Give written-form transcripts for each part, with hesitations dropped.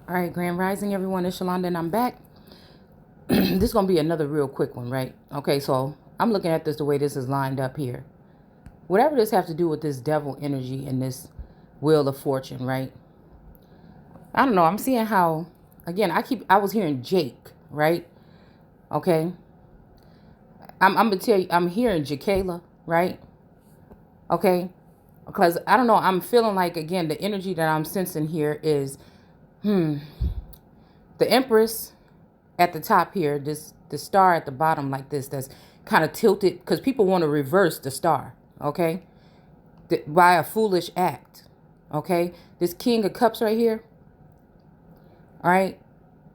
All right, Grand Rising, everyone. It's Shalonda, and I'm back. This is going to be another real quick one, right? Okay, so I'm looking at this the way this is lined up here. Whatever this have to do with this devil energy and this wheel of fortune, right? I don't know. I'm seeing how, again, I was hearing Jake, right? Okay. I'm going to tell you, I'm hearing Jakayla, right? Okay. Because I don't know. I'm feeling like, again, the energy that I'm sensing here is, the Empress at the top here, the star at the bottom like this, that's kind of tilted because people want to reverse the star, okay? By a foolish act, okay? This King of Cups right here, all right?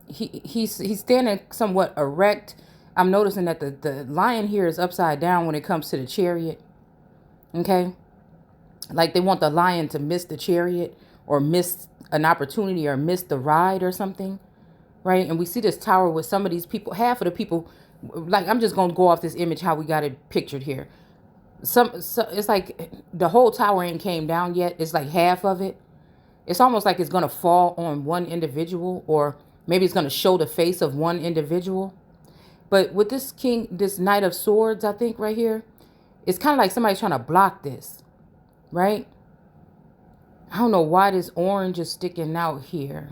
He's standing somewhat erect. I'm noticing that the lion here is upside down when it comes to the chariot, okay? Like they want the lion to miss the chariot or miss an opportunity or miss the ride or something, right? And we see this tower with some of these people, half of the people, like I'm just gonna go off this image how we got it pictured here. So it's like the whole tower ain't came down yet. It's like half of it. It's almost like it's gonna fall on one individual, or maybe it's gonna show the face of one individual. But with this Knight of Swords, I think right here, it's kind of like somebody's trying to block this, right? I don't know why this orange is sticking out here.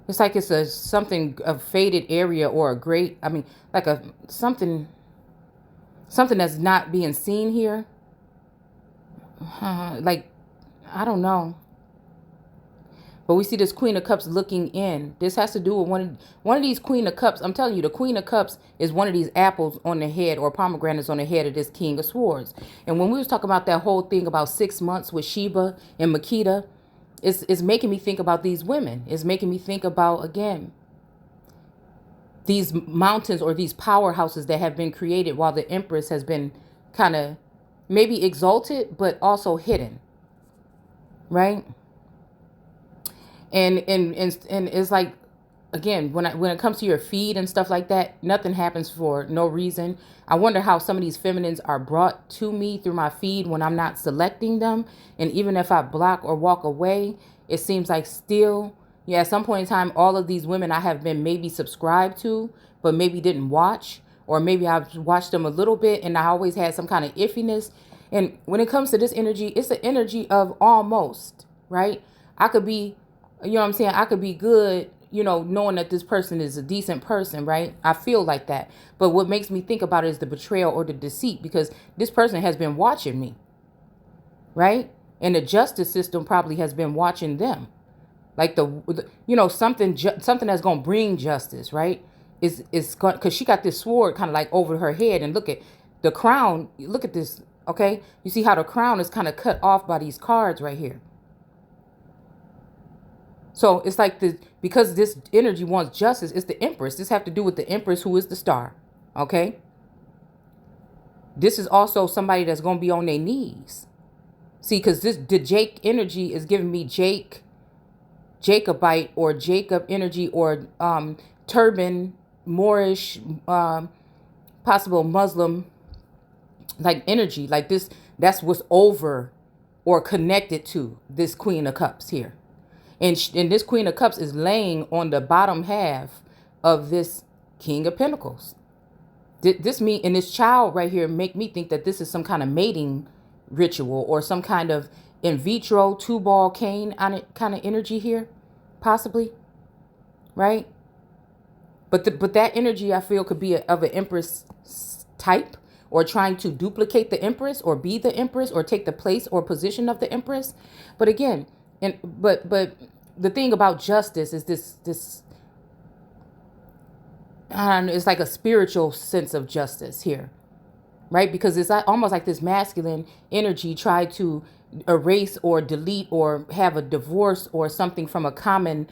It's like it's a faded area or a great, I mean, like a something that's not being seen here. Like, I don't know. But we see this Queen of Cups looking in. This has to do with one of these Queen of Cups. I'm telling you, the Queen of Cups is one of these apples on the head or pomegranates on the head of this King of Swords. And when we was talking about that whole thing about 6 months with Sheba and Makita, it's making me think about these women. It's making me think about, again, these mountains or these powerhouses that have been created while the Empress has been kind of maybe exalted, but also hidden, right? And it's like, again, when it comes to your feed and stuff like that, nothing happens for no reason. I wonder how some of these feminines are brought to me through my feed when I'm not selecting them. And even if I block or walk away, it seems like still, yeah, at some point in time, all of these women I have been maybe subscribed to, but maybe didn't watch, or maybe I've watched them a little bit and I always had some kind of iffiness. And when it comes to this energy, it's the energy of almost, right? I could be, you know what I'm saying? I could be good, knowing that this person is a decent person, right? I feel like that. But what makes me think about it is the betrayal or the deceit, because this person has been watching me, right? And the justice system probably has been watching them. Like something that's going to bring justice, right? Is because she got this sword kind of like over her head, and look at the crown. Look at this, okay? You see how the crown is kind of cut off by these cards right here. So it's like because this energy wants justice, it's the Empress. This have to do with the Empress, who is the star. Okay. This is also somebody that's going to be on their knees. See, because the Jake energy is giving me Jacobite or Jacob energy, or turban, Moorish, possible Muslim like energy. Like this, that's what's over or connected to this Queen of Cups here. And this Queen of Cups is laying on the bottom half of this King of Pentacles. And this child right here make me think that this is some kind of mating ritual or some kind of in vitro 2-ball cane on it kind of energy here, possibly, right? But that energy I feel could be of an Empress type, or trying to duplicate the Empress or be the Empress or take the place or position of the Empress. But again, but the thing about justice is this it's like a spiritual sense of justice here, right? Because it's almost like this masculine energy tried to erase or delete or have a divorce or something from a common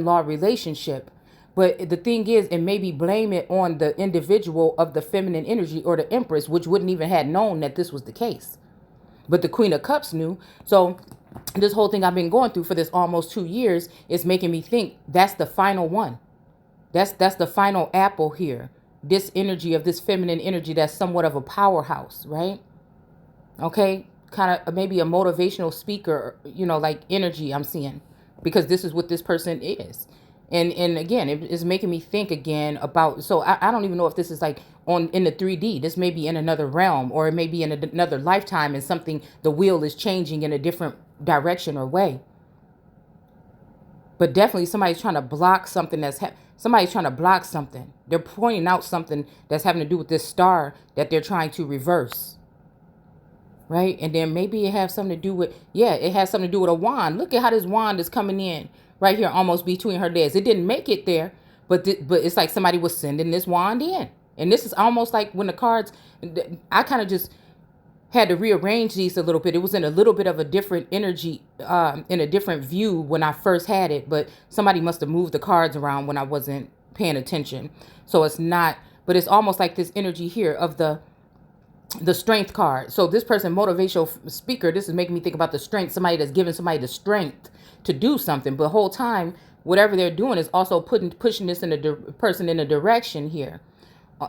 law relationship. But the thing is, and maybe blame it on the individual of the feminine energy or the Empress, which wouldn't even have known that this was the case. But the Queen of Cups knew. So this whole thing I've been going through for this almost 2 years is making me think that's the final one. That's the final apple here. This energy of this feminine energy that's somewhat of a powerhouse, right? Okay, kind of maybe a motivational speaker, like energy I'm seeing, because this is what this person is. And again, it is making me think again about, so I don't even know if this is like on in the 3D. This may be in another realm, or it may be in another lifetime, and something, the wheel is changing in a different direction or way. But definitely somebody's trying to block something somebody's trying to block something. They're pointing out something that's having to do with this star that they're trying to reverse. Right? And then maybe it has something to do with, yeah, it has something to do with a wand. Look at how this wand is coming in right here, almost between her legs. It didn't make it there, but it's like somebody was sending this wand in. And this is almost like when the cards, I kind of just had to rearrange these a little bit. It was in a little bit of a different energy, in a different view when I first had it, but somebody must have moved the cards around when I wasn't paying attention. So it's not, but it's almost like this energy here of the strength card. So this person, motivational speaker, this is making me think about the strength, somebody that's giving somebody the strength to do something. But the whole time, whatever they're doing is also pushing this in person in a direction here.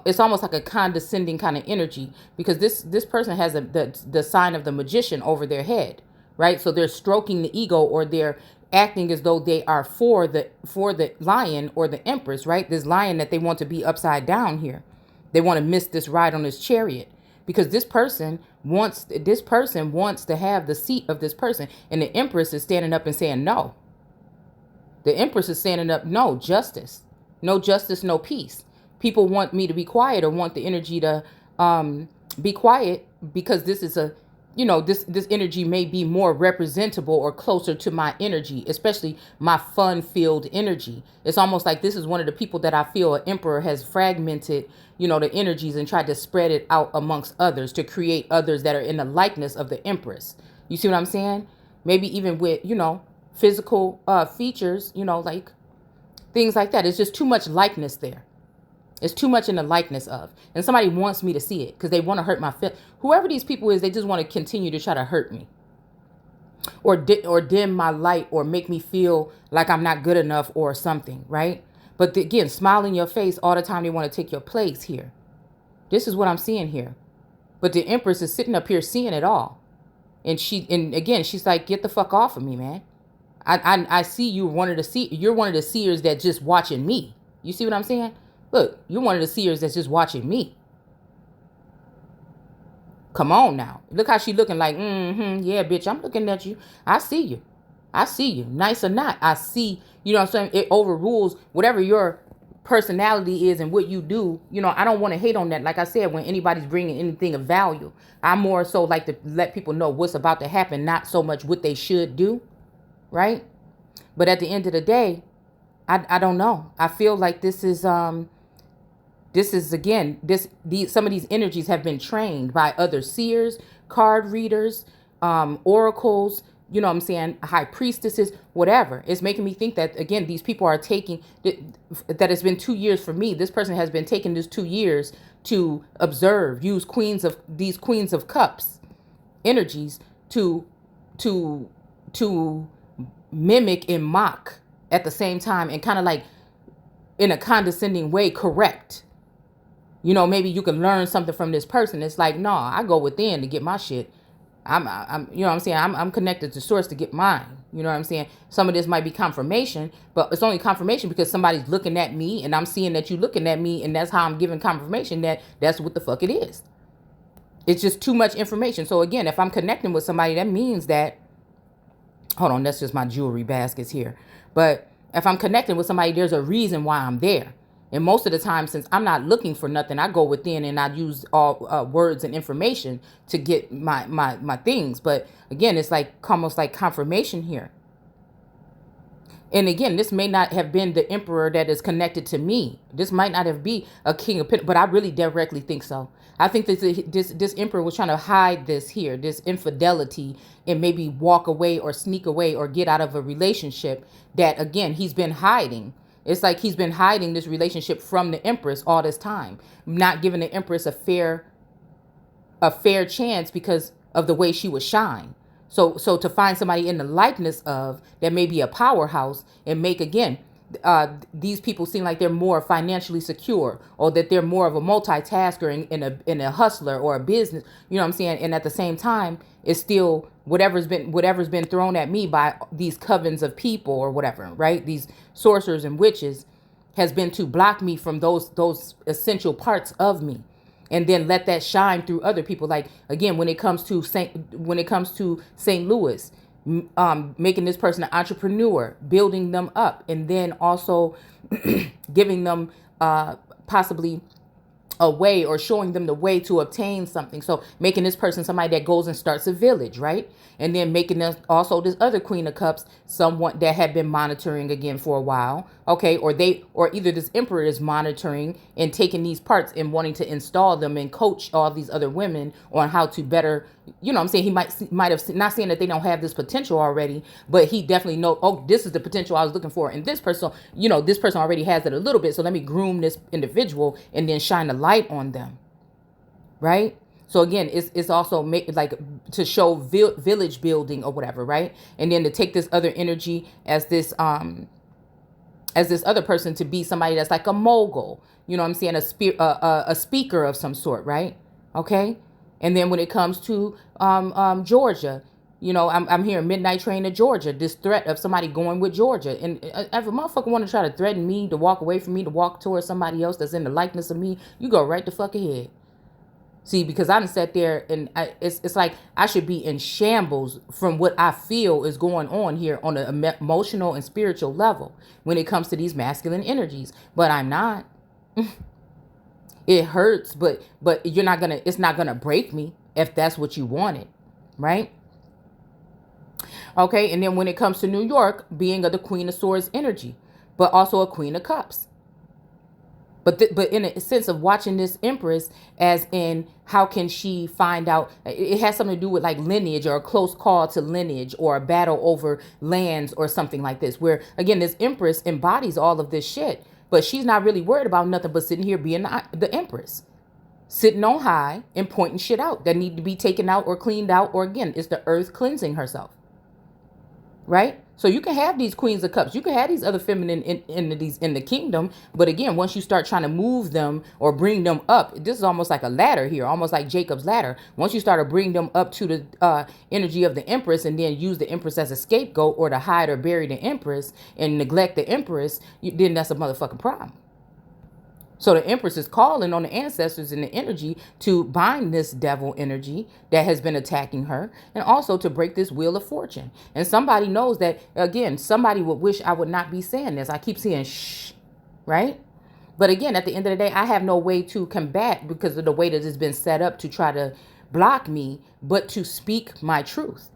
It's almost like a condescending kind of energy, because this person has the sign of the magician over their head, right? So they're stroking the ego, or they're acting as though they are for the lion or the empress, right? This lion that they want to be upside down here. They want to miss this ride on this chariot, because this person wants to have the seat of this person, and the empress is standing up and saying no. The empress is standing up, no justice, no peace. People want me to be quiet, or want the energy to be quiet, because this is this energy may be more representable or closer to my energy, especially my fun-filled energy. It's almost like this is one of the people that I feel an emperor has fragmented, the energies, and tried to spread it out amongst others to create others that are in the likeness of the empress. You see what I'm saying? Maybe even with, physical features, like things like that. It's just too much likeness there. It's too much in the likeness of. And somebody wants me to see it because they want to hurt my feelings. Whoever these people is, they just want to continue to try to hurt me. Or dim my light, or make me feel like I'm not good enough or something, right? But again, smile in your face all the time. They want to take your place here. This is what I'm seeing here. But the empress is sitting up here seeing it all. And again, she's like, get the fuck off of me, man. I see you're one of the seers that just watching me. You see what I'm saying? Look, you're one of the seers that's just watching me. Come on now. Look how she looking like, yeah, bitch, I'm looking at you. I see you. Nice or not, I see, what I'm saying? It overrules whatever your personality is and what you do. I don't want to hate on that. Like I said, when anybody's bringing anything of value, I more so like to let people know what's about to happen, not so much what they should do, right? But at the end of the day, I don't know. I feel like this is again, some of these energies have been trained by other seers, card readers, oracles, what I'm saying, high priestesses, whatever. It's making me think that, again, these people are taking, that it's been 2 years for me. This person has been taking this 2 years to observe, use queens of cups energies to mimic and mock at the same time, and kind of like in a condescending way correct. Maybe you can learn something from this person. It's like, no, I go within to get my shit. I'm what I'm saying? I'm connected to source to get mine. You know what I'm saying? Some of this might be confirmation, but it's only confirmation because somebody's looking at me, and I'm seeing that you looking at me, and that's how I'm giving confirmation that that's what the fuck it is. It's just too much information. So again, if I'm connecting with somebody, that means that, hold on, that's just my jewelry baskets here. But if I'm connecting with somebody, there's a reason why I'm there. And most of the time, since I'm not looking for nothing, I go within and I use all words and information to get my things. But again, it's like almost like confirmation here. And again, this may not have been the emperor that is connected to me. This might not have been a king of pentacles, but I really directly think so. I think that this emperor was trying to hide this here, this infidelity, and maybe walk away or sneak away or get out of a relationship that, again, he's been hiding. It's like he's been hiding this relationship from the empress all this time, not giving the empress a fair chance because of the way she would shine. So to find somebody in the likeness of that may be a powerhouse and make, again, these people seem like they're more financially secure, or that they're more of a multitasker in a hustler or a business. You know what I'm saying? And at the same time, it's still whatever's been thrown at me by these covens of people or whatever, right? These sorcerers and witches has been to block me from those essential parts of me, and then let that shine through other people. Like, again, when it comes to St. Louis, making this person an entrepreneur, building them up, and then also giving them possibly a way, or showing them the way to obtain something. So making this person somebody that goes and starts a village, right? And then making them also this other Queen of Cups, someone that had been monitoring again for a while, okay? Or either this Emperor is monitoring and taking these parts and wanting to install them and coach all these other women on how to better, you know what I'm saying? He might have, not saying that they don't have this potential already, but he definitely know, oh, this is the potential I was looking for. And this person, you know, this person already has it a little bit. So let me groom this individual and then shine the light on them. Right? So again, it's also like to show village building or whatever, right? And then to take this other energy as this other person to be somebody that's like a mogul, you know what I'm saying? A speaker of some sort, right? Okay. And then when it comes to Georgia, you know, I'm hearing Midnight Train to Georgia, this threat of somebody going with Georgia. And if a motherfucker want to try to threaten me to walk away from me, to walk towards somebody else that's in the likeness of me, you go right the fuck ahead. See, because I done sat there and it's like I should be in shambles from what I feel is going on here on an emotional and spiritual level when it comes to these masculine energies. But I'm not. It hurts, but it's not gonna break me if that's what you wanted, right? Okay, and then when it comes to New York, being of the Queen of Swords energy, but also a Queen of Cups. But in a sense of watching this Empress, as in how can she find out, it has something to do with like lineage or a close call to lineage or a battle over lands or something like this, where again, this Empress embodies all of this shit, but she's not really worried about nothing but sitting here being the Empress, sitting on high and pointing shit out that need to be taken out or cleaned out, or again, it's the earth cleansing herself. Right? So you can have these Queens of Cups. You can have these other feminine entities in the kingdom. But again, once you start trying to move them or bring them up, this is almost like a ladder here, almost like Jacob's ladder. Once you start to bring them up to the energy of the Empress and then use the Empress as a scapegoat, or to hide or bury the Empress and neglect the Empress, then that's a motherfucking problem. So the Empress is calling on the ancestors and the energy to bind this devil energy that has been attacking her, and also to break this wheel of fortune. And somebody knows that, again, somebody would wish I would not be saying this. I keep saying shh, right? But again, at the end of the day, I have no way to combat because of the way that it's been set up to try to block me, but to speak my truth.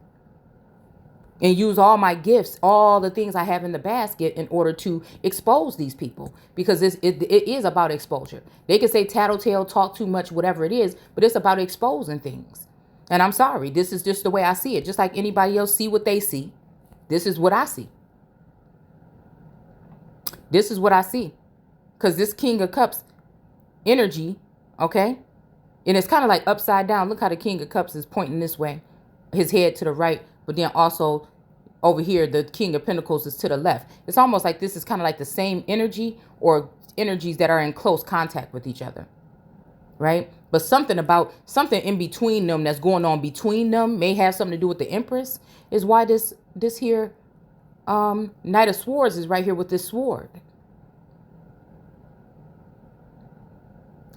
And use all my gifts, all the things I have in the basket in order to expose these people. Because it is about exposure. They can say tattletale, talk too much, whatever it is, but it's about exposing things. And I'm sorry, this is just the way I see it. Just like anybody else see what they see. This is what I see. This is what I see. Because this King of Cups energy, okay? And it's kind of like upside down. Look how the King of Cups is pointing this way. His head to the right. But then also over here, the King of Pentacles is to the left. It's almost like this is kind of like the same energy, or energies that are in close contact with each other. Right? But something in between them that's going on between them may have something to do with the Empress, is why this here Knight of Swords is right here with this sword.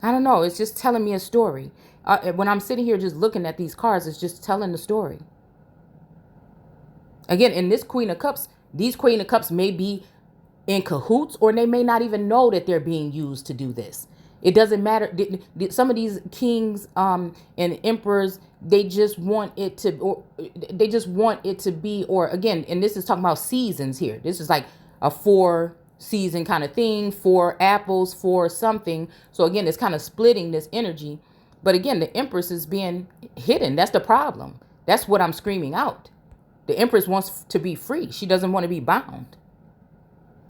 I don't know. It's just telling me a story. When I'm sitting here just looking at these cards, it's just telling the story. Again, in this Queen of Cups, these Queen of Cups may be in cahoots, or they may not even know that they're being used to do this. It doesn't matter. Some of these kings and emperors, they just want it to be, or again, and this is talking about seasons here. This is like a 4-season kind of thing, 4 apples, 4 something. So again, it's kind of splitting this energy. But again, the Empress is being hidden. That's the problem. That's what I'm screaming out. The Empress wants to be free. She doesn't want to be bound.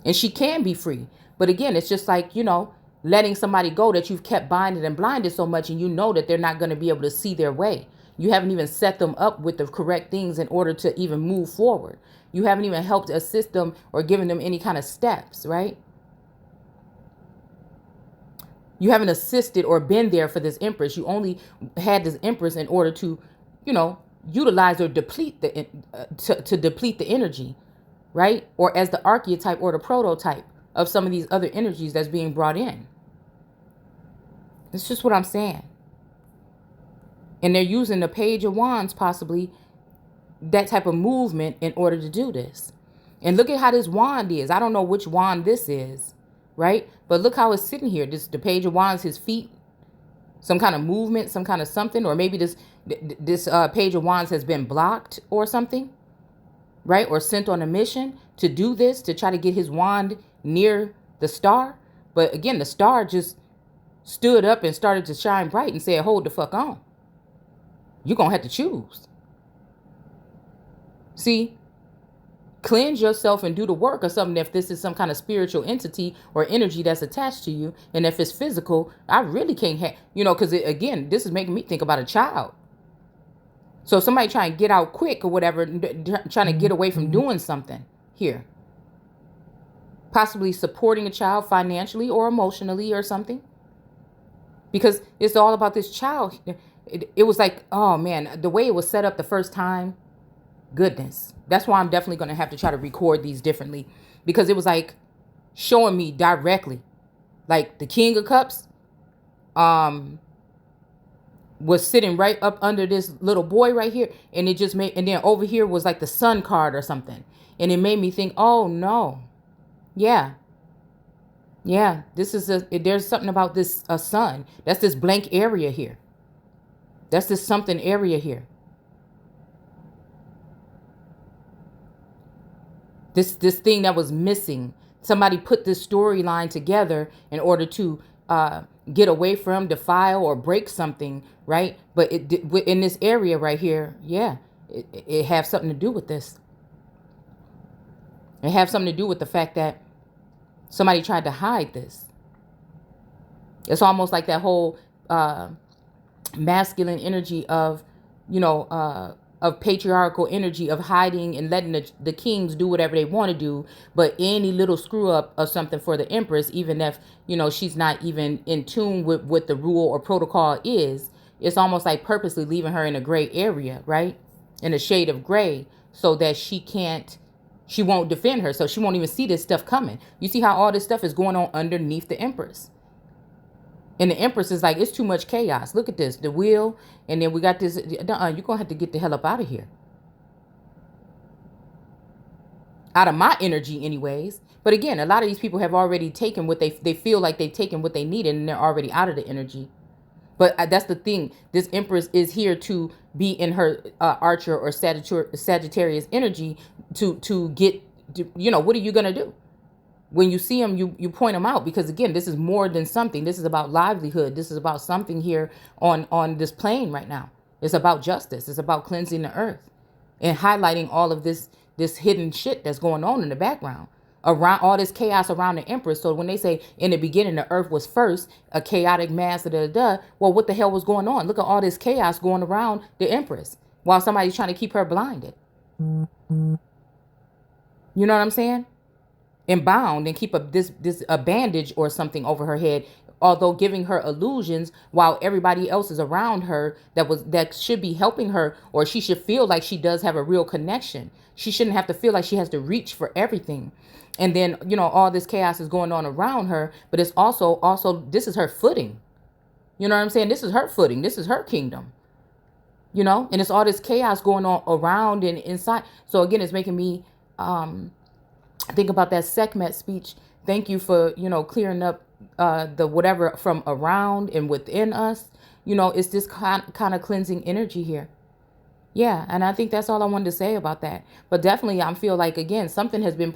And she can be free. But again, it's just like, you know, letting somebody go that you've kept binded and blinded so much, and you know that they're not going to be able to see their way. You haven't even set them up with the correct things in order to even move forward. You haven't even helped assist them or given them any kind of steps, right? You haven't assisted or been there for this empress. You only had this empress in order to, you know, utilize or deplete to deplete the energy, right? Or as the archetype or the prototype of some of these other energies that's being brought in. That's just what I'm saying. And they're using the Page of Wands, possibly that type of movement, in order to do this. And look at how this wand is. I don't know which wand this is, right? But look how it's sitting here. This, the Page of Wands, his feet, some kind of movement, some kind of something, or maybe this Page of Wands has been blocked or something, right? Or sent on a mission to do this, to try to get his wand near the star. But again, the star just stood up and started to shine bright and said, hold the fuck on. You're going to have to choose. See, cleanse yourself and do the work or something. If this is some kind of spiritual entity or energy that's attached to you, and if it's physical, I really can't have, you know, because again, this is making me think about a child. So somebody trying to get out quick or whatever, trying to get away from doing something here. Possibly supporting a child financially or emotionally or something. Because it's all about this child. It was like, oh man, the way it was set up the first time, goodness. That's why I'm definitely going to have to try to record these differently. Because it was like showing me directly. Like the King of Cups was sitting right up under this little boy right here. And it just made, and then over here was like the Sun card or something. And it made me think, oh no. Yeah. Yeah, this is there's something about this sun. That's this blank area here. That's this something area here. This thing that was missing. Somebody put this storyline together in order to get away from, defile, or break something, right? But in this area right here, yeah, it have something to do with this. It have something to do with the fact that somebody tried to hide this. It's almost like that whole masculine energy of, you know, of patriarchal energy of hiding and letting the kings do whatever they want to do. But any little screw up of something for the empress, even if, you know, she's not even in tune with what the rule or protocol is, it's almost like purposely leaving her in a gray area, right? In a shade of gray, so that she won't defend her. So she won't even see this stuff coming. You see how all this stuff is going on underneath the empress. And the empress is like, it's too much chaos. Look at this, the wheel. And then we got this. You're going to have to get the hell up out of here. Out of my energy anyways. But again, a lot of these people have already taken what they feel like they've taken what they needed, and they're already out of the energy. But that's the thing. This empress is here to be in her Archer or Sagittarius energy to get, you know, what are you going to do? When you see them, you point them out, because again, this is more than something. This is about livelihood. This is about something here on this plane right now. It's about justice. It's about cleansing the earth and highlighting all of this hidden shit that's going on in the background around all this chaos around the empress. So when they say in the beginning the earth was first, a chaotic mass, well, what the hell was going on? Look at all this chaos going around the empress while somebody's trying to keep her blinded. You know what I'm saying? And bound, and keep a bandage or something over her head, although giving her illusions, while everybody else is around her that should be helping her, or she should feel like she does have a real connection. She shouldn't have to feel like she has to reach for everything. And then, you know, all this chaos is going on around her, but it's also this is her footing. You know what I'm saying? This is her footing. This is her kingdom. You know, and it's all this chaos going on around and inside. So again, it's making me think about that Sekhmet speech. Thank you for, you know, clearing up the whatever from around and within us. You know, it's this kind of cleansing energy here. Yeah, and I think that's all I wanted to say about that. But definitely, I feel like, again, something has been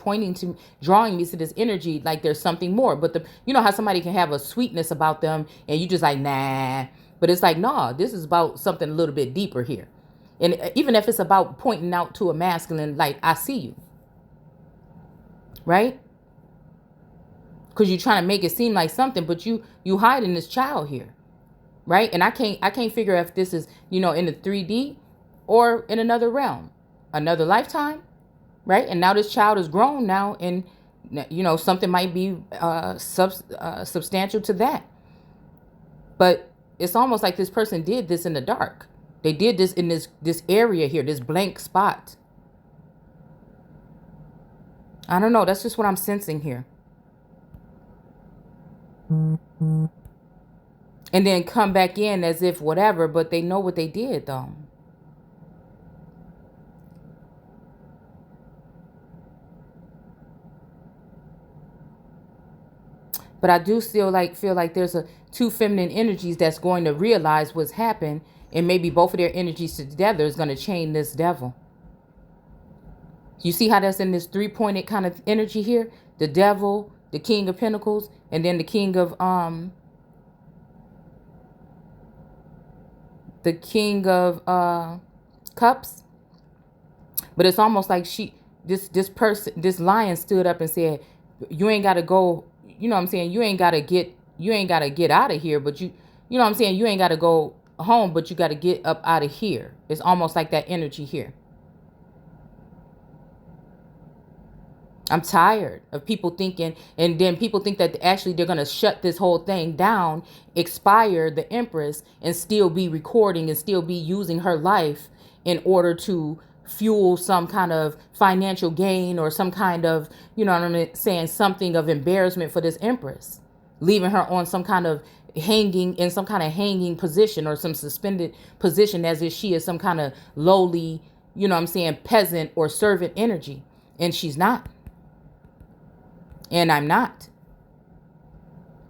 drawing me to this energy, like there's something more. But you know how somebody can have a sweetness about them and you just like, nah. But it's like, nah, this is about something a little bit deeper here. And even if it's about pointing out to a masculine, like, I see you. Right? Because you're trying to make it seem like something, but you hiding this child here. right? And I can't figure if this is, in the 3D or in another realm, another lifetime, right? And now this child is grown now, and something might be substantial to that. But it's almost like this person did this in the dark. They did this in this area here, this blank spot. I don't know. That's just what I'm sensing here. And then come back in as if whatever, but they know what they did though. But I do still feel like there's two feminine energies that's going to realize what's happened, and maybe both of their energies together is going to chain this devil. You see how that's in this three-pointed kind of energy here? The devil, the King of Pentacles, and then the King of Cups. But it's almost like this lion stood up and said, you ain't got to go, you know what I'm saying? You ain't got to get out of here, but you know what I'm saying? You ain't got to go home, but you got to get up out of here. It's almost like that energy here. I'm tired of people thinking, and then people think that actually they're going to shut this whole thing down, expire the Empress, and still be recording and still be using her life in order to fuel some kind of financial gain or some kind of, you know what I'm saying, something of embarrassment for this Empress, leaving her on some kind of hanging position or some suspended position as if she is some kind of lowly, you know what I'm saying, peasant or servant energy. And she's not. And I'm not.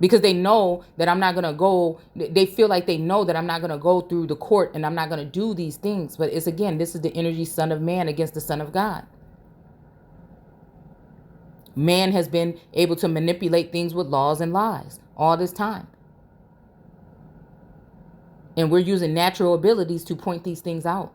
Because they know that I'm not going to go. They feel like they know that I'm not going to go through the court and I'm not going to do these things. But it's, again, this is the energy Son of Man against the Son of God. Man has been able to manipulate things with laws and lies all this time. And we're using natural abilities to point these things out.